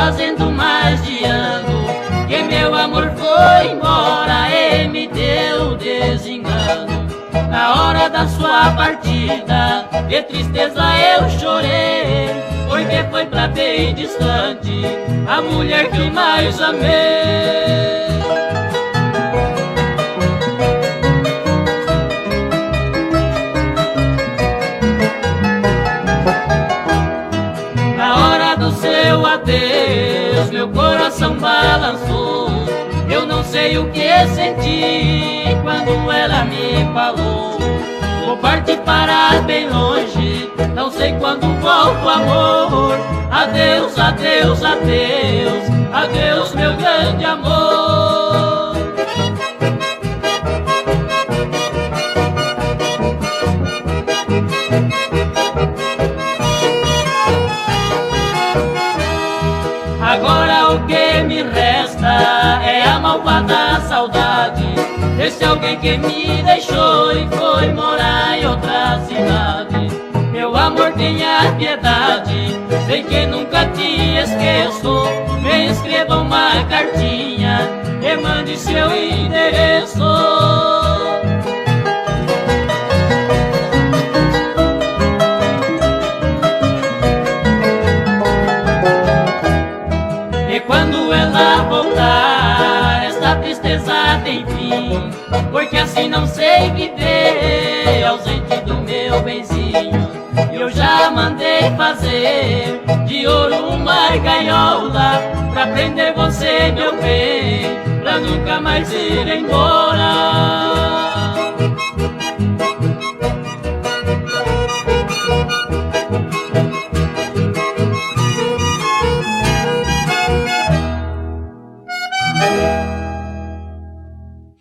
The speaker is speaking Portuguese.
fazendo mais de ano que meu amor foi embora e me deu desengano. Na hora da sua partida, de tristeza eu chorei, porque foi pra bem distante a mulher que mais amei. Na hora do seu adeus, meu coração balançou. Eu não sei o que senti quando ela me falou: vou partir para bem longe, não sei quando volto, amor. Adeus, adeus, adeus, adeus, meu grande amor. Agora o que me resta é a malvada saudade desse alguém que me deixou e foi morar em outra cidade. Meu amor, tenha piedade, sei que nunca te esqueço. Me escreva uma cartinha e mande seu endereço. E quando ela voltar, esta tristeza tem fim, porque assim não sei viver ausente do meu benzinho. Eu já mandei fazer de ouro uma gaiola pra prender você, meu bem, pra nunca mais ir embora.